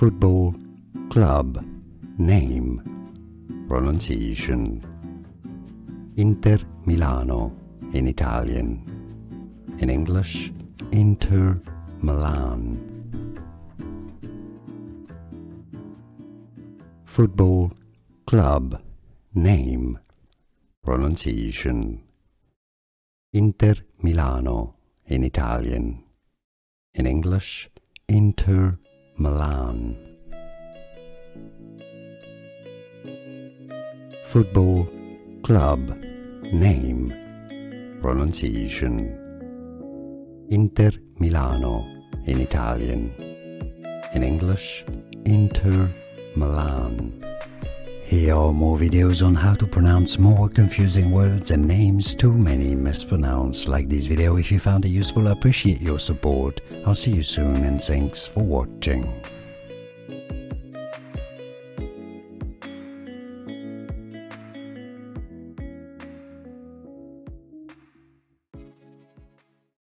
Football club name, pronunciation. Inter Milano in Italian. In English, Inter Milan. Football club name, pronunciation. Inter Milano in Italian. In English, Inter Milan. Football club name, pronunciation. Inter Milano in Italian. In English, Inter Milan. Here are more videos on how to pronounce more confusing words and names too many mispronounced. Like this video if you found it useful. I appreciate your support. I'll see you soon and thanks for watching.